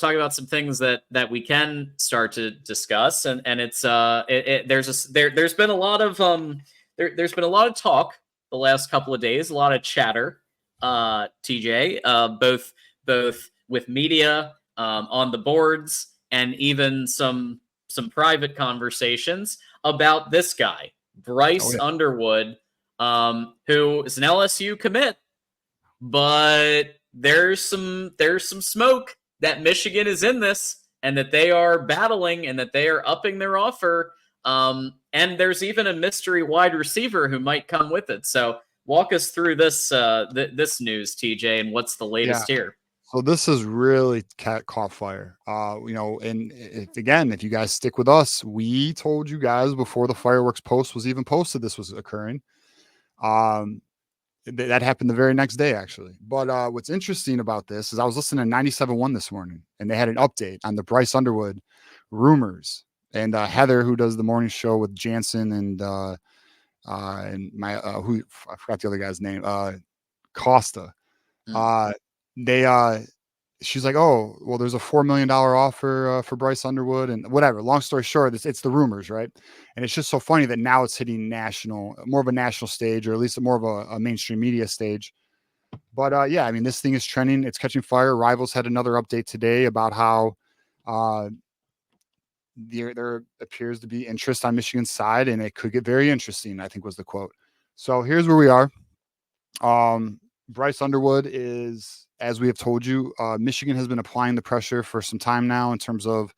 talk about some things that we can start to discuss, and it's there's been a lot of there's been a lot of talk the last couple of days, a lot of chatter, TJ, both with media, on the boards, and even some private conversations about this guy, Bryce Underwood, who is an LSU commit, but there's some smoke that Michigan is in this, and that they are battling, and that they are upping their offer. And there's even a mystery wide receiver who might come with it. So walk us through this this news, TJ, and what's the latest here. So this is really caught fire. And if you guys stick with us, we told you guys before the fireworks post was even posted this was occurring. That happened the very next day, actually. But what's interesting about this is I was listening to 97.1 this morning, and they had an update on the Bryce Underwood rumors. And Heather, who does the morning show with Jansen and my who I forgot the other guy's name, Costa. She's like, oh, well, there's a $4 million offer for Bryce Underwood, and whatever. Long story short, it's the rumors, right? And it's just so funny that now it's hitting more of a national stage, or at least more of a mainstream media stage. But yeah, I mean, this thing is trending. It's catching fire. Rivals had another update today about how there appears to be interest on Michigan's side, and it could get very interesting, I think was the quote. So here's where we are. Bryce Underwood is, as we have told you, Michigan has been applying the pressure for some time now in terms of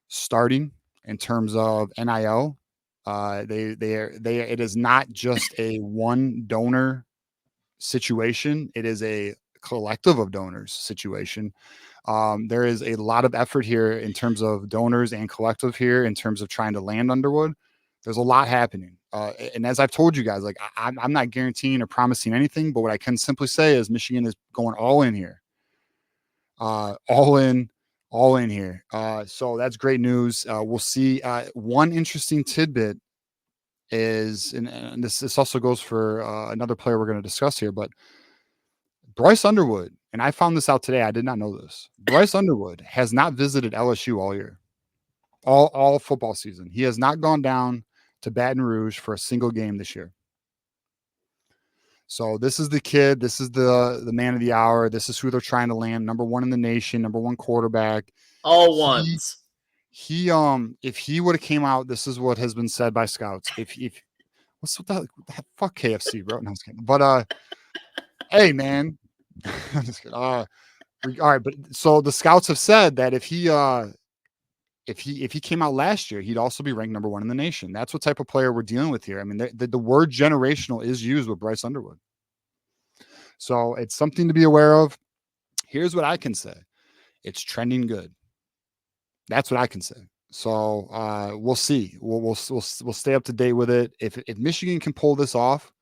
starting, in terms of NIL. It is not just a one donor situation. It is a collective of donors situation. There is a lot of effort here in terms of donors and collective here in terms of trying to land Underwood. There's a lot happening. And as I've told you guys, like I'm not guaranteeing or promising anything, but what I can simply say is Michigan is going all in here. All in here. So that's great news. We'll see. One interesting tidbit is, and this also goes for another player we're going to discuss here, but Bryce Underwood, and I found this out today. I did not know this. Bryce Underwood has not visited LSU all year, all football season. He has not gone down to Baton Rouge for a single game this year. So this is the kid. This is the man of the hour. This is who they're trying to land. Number one in the nation. Number one quarterback. All ones. He if he would have came out, this is what has been said by scouts. If what's with that? Fuck KFC, bro. No, I'm just kidding. But hey, man. I'm just kidding. All right, but so the scouts have said that if he came out last year, he'd also be ranked number one in the nation. That's what type of player we're dealing with here. I mean, the word generational is used with Bryce Underwood. So it's something to be aware of. Here's what I can say. It's trending good. That's what I can say. So we'll see. We'll stay up to date with it. If Michigan can pull this off,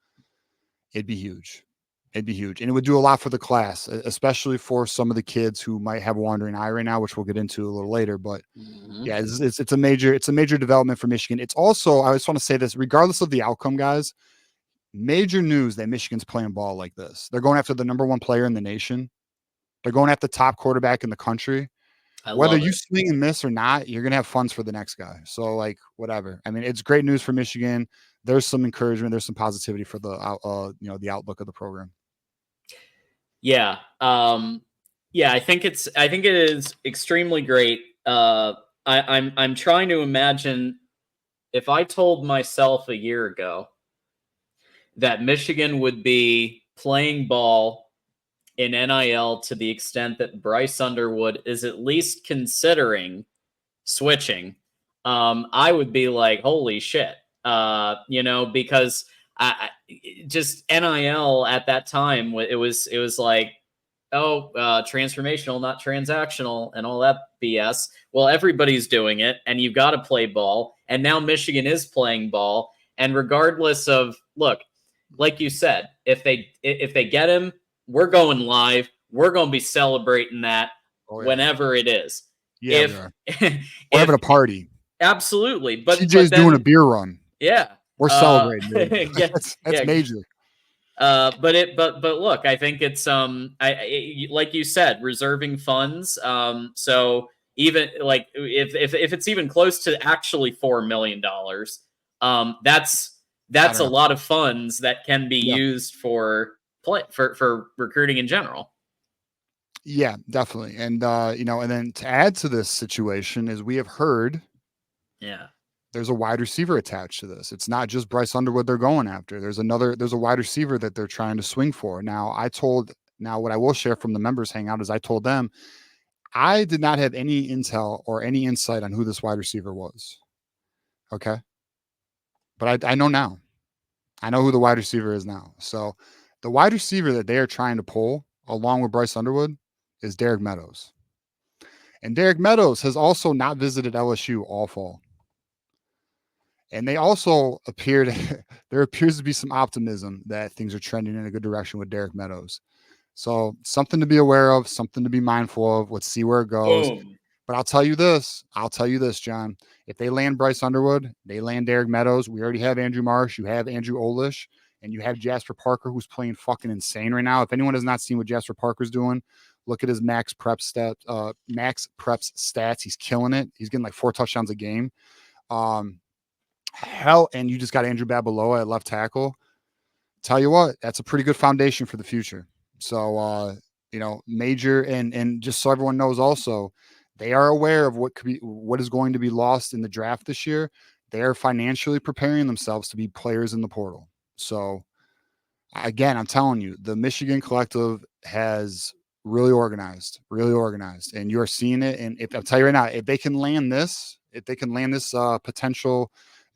it'd be huge. It'd be huge. And it would do a lot for the class, especially for some of the kids who might have a wandering eye right now, which we'll get into a little later. But yeah, it's a major development for Michigan. It's also, I just want to say this, regardless of the outcome, guys, major news that Michigan's playing ball like this. They're going after the number one player in the nation. They're going after the top quarterback in the country. Whether you swing and miss or not, you're going to have funds for the next guy. So like, whatever. I mean, it's great news for Michigan. There's some encouragement. There's some positivity for the outlook of the program. Yeah. I think it is extremely great. I'm trying to imagine if I told myself a year ago that Michigan would be playing ball in NIL to the extent that Bryce Underwood is at least considering switching, I would be like, holy shit. Because just NIL at that time, it was like, transformational, not transactional, and all that BS. Well, everybody's doing it, and you've got to play ball. And now Michigan is playing ball. And regardless of, look, like you said, if they get him, we're going live. We're going to be celebrating that whenever it is. Yeah, we're having a party. Absolutely. But TJ's doing a beer run. Yeah. We're celebrating. That's major. But look, I think it's like you said, reserving funds. So even like if it's even close to actually $4 million, that's don't a know. lot of funds that can be Yeah. used for for recruiting in general. Yeah, definitely. And and then to add to this situation is we have heard Yeah. there's a wide receiver attached to this. It's not just Bryce Underwood they're going after. There's a wide receiver that they're trying to swing for. Now what I will share from the members hangout is I told them I did not have any intel or any insight on who this wide receiver was. Okay. But I know now. I know who the wide receiver is now. So the wide receiver that they are trying to pull along with Bryce Underwood is Derek Meadows. And Derek Meadows has also not visited LSU all fall. And they also there appears to be some optimism that things are trending in a good direction with Derek Meadows. So something to be aware of, something to be mindful of. Let's see where it goes. Boom. But I'll tell you this, John. If they land Bryce Underwood, they land Derek Meadows. We already have Andrew Marsh. You have Andrew Olesh, and you have Jasper Parker, who's playing fucking insane right now. If anyone has not seen what Jasper Parker's doing, look at his max preps stats. He's killing it. He's getting like 4 touchdowns a game. And you just got Andrew Babaloa at left tackle. Tell you what, that's a pretty good foundation for the future. So major and just so everyone knows also, they are aware of what is going to be lost in the draft this year. They are financially preparing themselves to be players in the portal. So again, I'm telling you, the Michigan Collective has really organized, and you're seeing it. And I'll tell you right now, if they can land this potential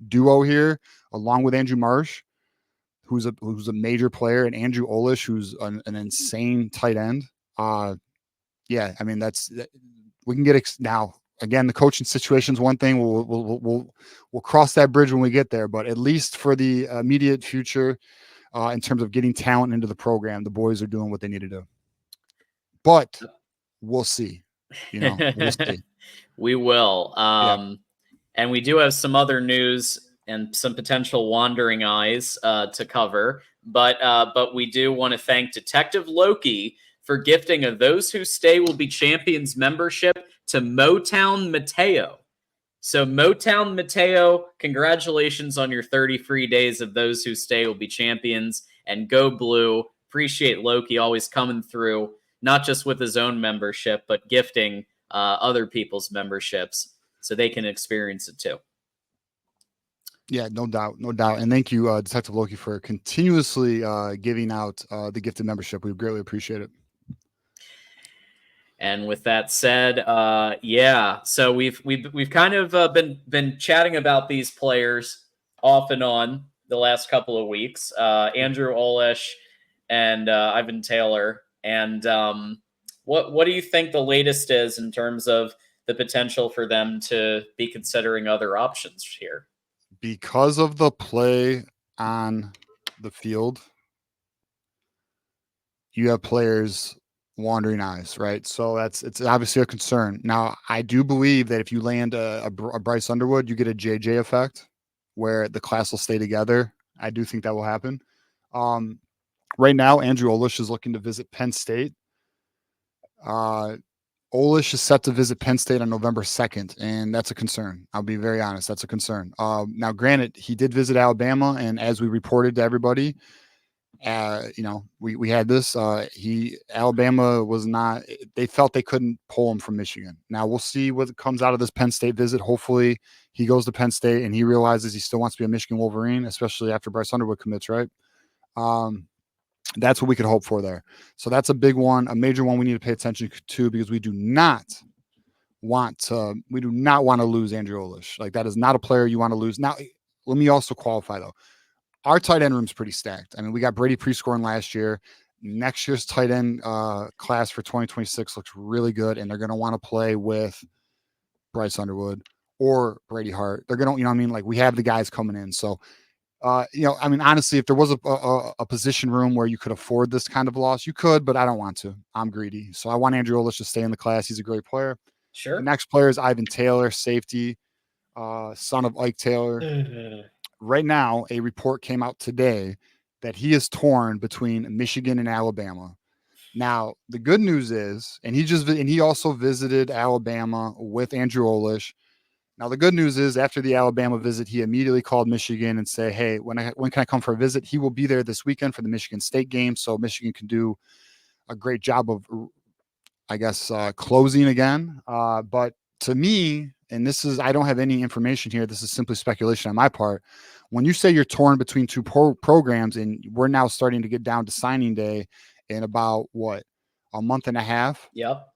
duo here, along with Andrew Marsh, who's a major player, and Andrew Olesh, who's an insane tight end. Yeah, I mean we can get now. Again, the coaching situation is one thing. We'll cross that bridge when we get there. But at least for the immediate future, in terms of getting talent into the program, the boys are doing what they need to do. But we'll see. We'll see. We will. And we do have some other news and some potential wandering eyes to cover. But we do want to thank Detective Loki for gifting a Those Who Stay Will Be Champions membership to Motown Mateo. So Motown Mateo, congratulations on your 30 free days of Those Who Stay Will Be Champions. And go Blue. Appreciate Loki always coming through, not just with his own membership, but gifting other people's memberships so they can experience it too. Yeah, no doubt. And thank you, Detective Loki, for continuously giving out the gifted membership. We greatly appreciate it. And with that said, so we've kind of been chatting about these players off and on the last couple of weeks. Andrew Olesh and Ivan Taylor. And what do you think the latest is in terms of the potential for them to be considering other options here? Because of the play on the field, you have players wandering eyes, right? So it's obviously a concern. Now, I do believe that if you land a Bryce Underwood, you get a JJ effect where the class will stay together. I do think that will happen. Right now, Andrew Olesh is looking to visit Penn State. Olesh is set to visit Penn State on November 2nd, and that's a concern. I'll be very honest. That's a concern. Now, granted, he did visit Alabama, and as we reported to everybody, we had this. Alabama was not. They felt they couldn't pull him from Michigan. Now we'll see what comes out of this Penn State visit. Hopefully, he goes to Penn State and he realizes he still wants to be a Michigan Wolverine, especially after Bryce Underwood commits. Right. That's what we could hope for there. So that's a big one, a major one we need to pay attention to because we do not want to lose Andrew Olesh. Like that is not a player you want to lose. Now, let me also qualify though. Our tight end room's pretty stacked. I mean, we got Brady Prescorn last year. Next year's tight end class for 2026 looks really good, and they're going to want to play with Bryce Underwood or Brady Hart. They're going to, like we have the guys coming in. So, honestly, if there was a position room where you could afford this kind of loss, you could, but I don't want to. I'm greedy. So I want Andrew Olesh to stay in the class. He's a great player. Sure. The next player is Ivan Taylor, safety, son of Ike Taylor. Right now, a report came out today that he is torn between Michigan and Alabama. Now, the good news is, and he also visited Alabama with Andrew Olesh. Now, the good news is, after the Alabama visit, he immediately called Michigan and say, "Hey, when can I come for a visit?" He will be there this weekend for the Michigan State game, so Michigan can do a great job of, I guess, closing again. But to me, and I don't have any information here. This is simply speculation on my part. When you say you're torn between two programs, and we're now starting to get down to signing day in about a month and a half. Yep.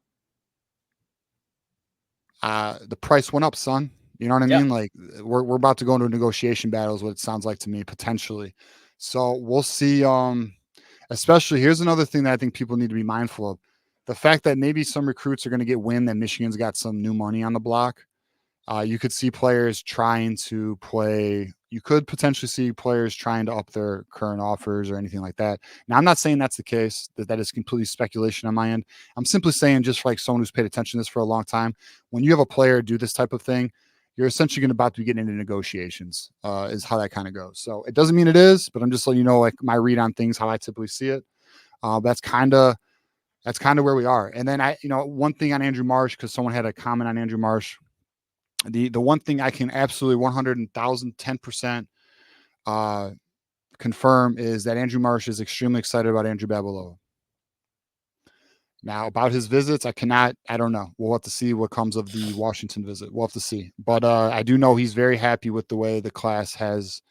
The price went up, son. You know what I mean? Like we're about to go into a negotiation battle is what it sounds like to me, potentially. So we'll see. Especially, here's another thing that I think people need to be mindful of. The fact that maybe some recruits are going to get wind that Michigan's got some new money on the block. You could see players trying to play. You could potentially see players trying to up their current offers or anything like that. Now, I'm not saying that's the case, that is completely speculation on my end. I'm simply saying, just for like someone who's paid attention to this for a long time, when you have a player do this type of thing, you're essentially going to about to be getting into negotiations, is how that kind of goes. So it doesn't mean it is, but I'm just letting you know, like, my read on things, how I typically see it. That's kind of where we are. And then one thing on Andrew Marsh, because someone had a comment on Andrew Marsh. The one thing I can absolutely 110% confirm is that Andrew Marsh is extremely excited about Andrew Babalola. Now, about his visits, I don't know. We'll have to see what comes of the Washington visit. We'll have to see. But I do know he's very happy with the way the class has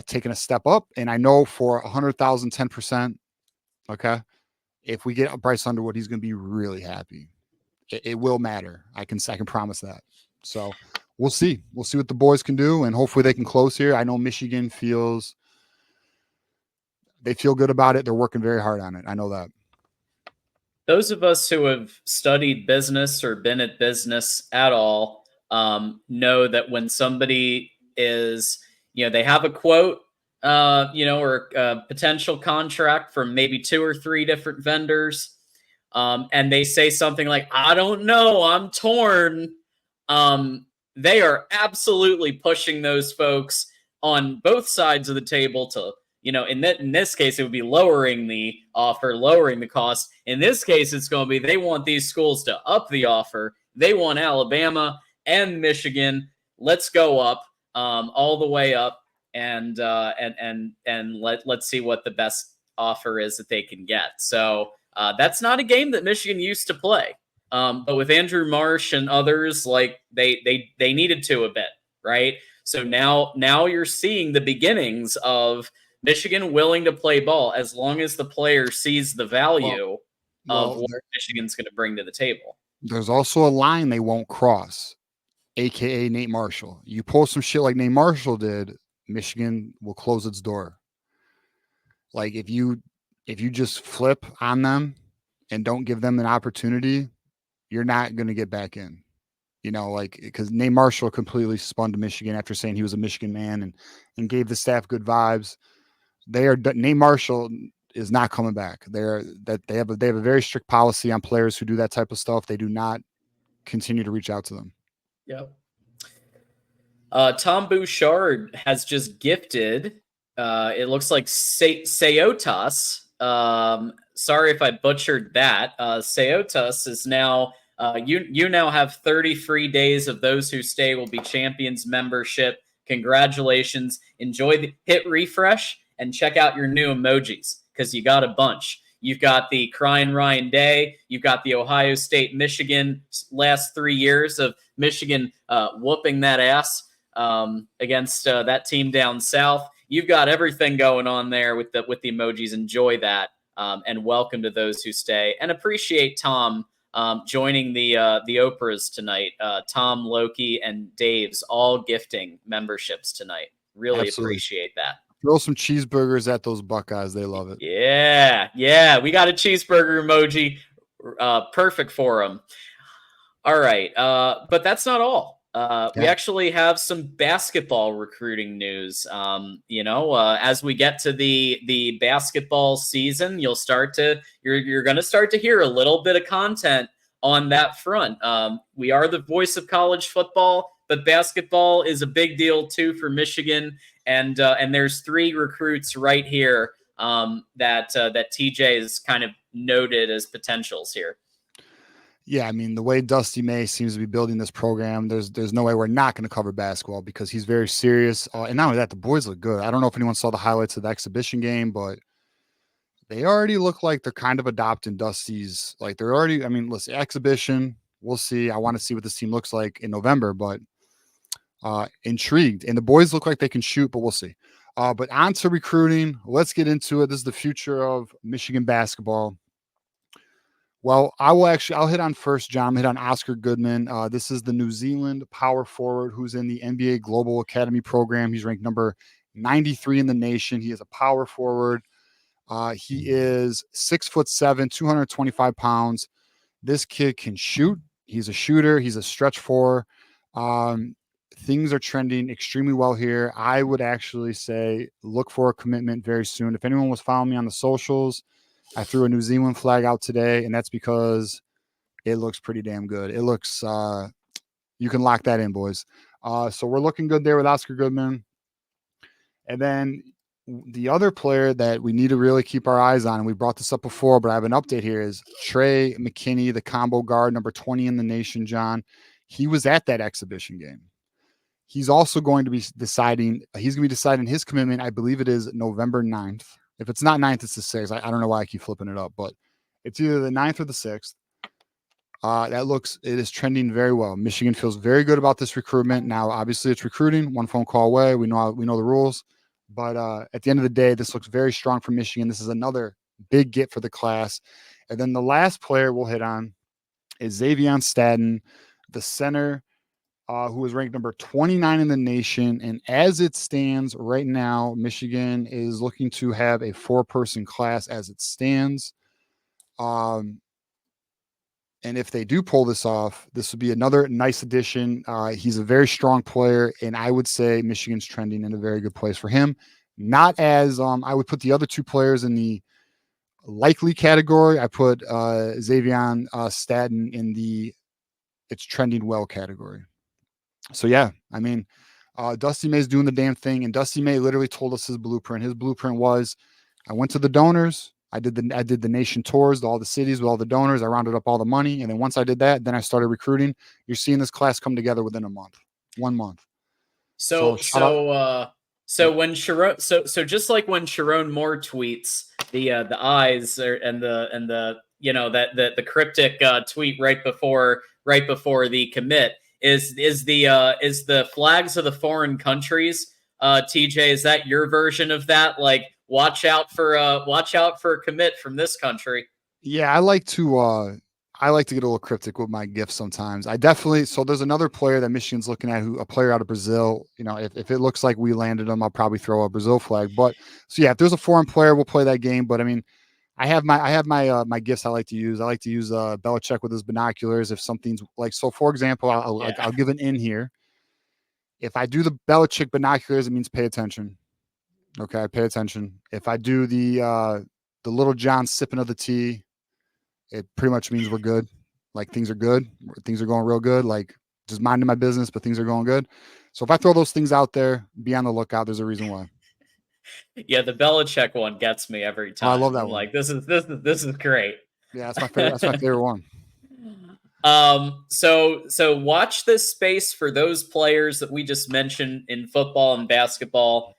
taken a step up. And I know for 100,000, 10%, okay, if we get Bryce Underwood, he's going to be really happy. It will matter. I can promise that. So we'll see. We'll see what the boys can do, and hopefully they can close here. I know Michigan feel good about it. They're working very hard on it. I know that. Those of us who have studied business or been at business at all know that when somebody is, they have a quote, or a potential contract from maybe 2 or 3 different vendors, and they say something like, "I don't know, I'm torn." They are absolutely pushing those folks on both sides of the table to, in this case, it would be lowering the offer, lowering the cost. In this case, it's going to be they want these schools to up the offer. They want Alabama and Michigan. Let's go up, all the way up, and let's see what the best offer is that they can get. So that's not a game that Michigan used to play. But with Andrew Marsh and others, like they needed to a bit, right? So now you're seeing the beginnings of Michigan willing to play ball as long as the player sees the value of what Michigan's going to bring to the table. There's also a line they won't cross, aka Nate Marshall. You pull some shit like Nate Marshall did, Michigan will close its door. Like if you just flip on them and don't give them an opportunity, you're not going to get back in. Because Nate Marshall completely spun to Michigan after saying he was a Michigan man and gave the staff good vibes. Nate Marshall is not coming back. They have a very strict policy on players who do that type of stuff. They do not continue to reach out to them. Yep. Tom Bouchard has just gifted. It looks like Seotas. Sorry if I butchered that. Seotas is now. You now have 30 free days of Those Who Stay Will Be Champions membership. Congratulations. Hit refresh and check out your new emojis because you got a bunch. You've got the Crying Ryan Day. You've got the Ohio State, Michigan last 3 years of Michigan whooping that ass against that team down south. You've got everything going on there with the emojis. Enjoy that, and welcome to Those Who Stay. And appreciate Tom joining the Oprahs tonight. Tom, Loki, and Dave's all gifting memberships tonight. Really Absolutely. Appreciate that. Throw some cheeseburgers at those Buckeyes. They love it. Yeah. We got a cheeseburger emoji. Perfect for them. All right. But that's not all. We actually have some basketball recruiting news. As we get to the basketball season, you're going to start to hear a little bit of content on that front. We are the voice of college football, but basketball is a big deal too for Michigan. and there's 3 recruits right here that TJ is kind of noted as potentials here. Yeah, I mean, the way Dusty May seems to be building this program, there's no way we're not going to cover basketball because he's very serious. And not only that, the boys look good. I don't know if anyone saw the highlights of the exhibition game, but they already look like they're kind of adopting Dusty's. Like they're already, I mean, listen, exhibition, we'll see. I want to see what this team looks like in November, but intrigued. And the boys look like they can shoot, but we'll see. But on to recruiting. Let's get into it. This is the future of Michigan basketball. Well, I'll hit on first, John. I'm hit on Oscar Goodman. This is the New Zealand power forward who's in the NBA Global Academy program. He's ranked number 93 in the nation. He is a power forward. He is 6'7", 225 pounds. This kid can shoot. He's a shooter. He's a stretch four. Things are trending extremely well here. I would actually say look for a commitment very soon. If anyone was following me on the socials, I threw a New Zealand flag out today, and that's because it looks pretty damn good. It looks, you can lock that in, boys. So we're looking good there with Oscar Goodman. And then the other player that we need to really keep our eyes on, and we brought this up before, but I have an update here, is Trey McKinney, the combo guard, number 20 in the nation, John. He was at that exhibition game. He's also going to be deciding his commitment. I believe it is November 9th. If it's not 9th, it's the 6th. I don't know why I keep flipping it up, but it's either the 9th or the 6th. It is trending very well. Michigan feels very good about this recruitment. Now, obviously, it's recruiting, one phone call away. We know the rules, but at the end of the day, this looks very strong for Michigan. This is another big get for the class. And then the last player we'll hit on is Xavier Staten, the center, who is ranked number 29 in the nation. And as it stands right now, Michigan is looking to have a 4-person class as it stands. And if they do pull this off, this would be another nice addition. He's a very strong player, and I would say Michigan's trending in a very good place for him. Not as I would put the other 2 players in the likely category. I put Xavier Staten in the it's trending well category. So, yeah, I mean, Dusty May's doing the damn thing, and Dusty May literally told us his blueprint. His blueprint was, I went to the donors. I did the nation tours to all the cities with all the donors. I rounded up all the money, and then once I did that, then I started recruiting. You're seeing this class come together within 1 month. So when Sharon, so just like when Sharon Moore tweets, the eyes and the the cryptic tweet right before the commit is the flags of the foreign countries. TJ, is that your version of that? Like, watch out for a commit from this country. Yeah, I like to get a little cryptic with my gifts sometimes. So there's another player that Michigan's looking at, a player out of Brazil. You know, if it looks like we landed him, I'll probably throw a Brazil flag. But so yeah, if there's a foreign player, we'll play that game. But I mean, I have my gifts I like to use. I like to use Belichick with his binoculars. If something's like, so for example, I'll give an in here. If I do the Belichick binoculars, it means pay attention. Okay, pay attention. If I do the Little John sipping of the tea, it pretty much means we're good. Like, things are good. Things are going real good. Like, just minding my business, but things are going good. So if I throw those things out there, be on the lookout. There's a reason why. Yeah, the Belichick one gets me every time. Oh, I love that I'm one. like, this is great. Yeah, that's my favorite. That's my favorite one. So watch this space for those players that we just mentioned in football and basketball.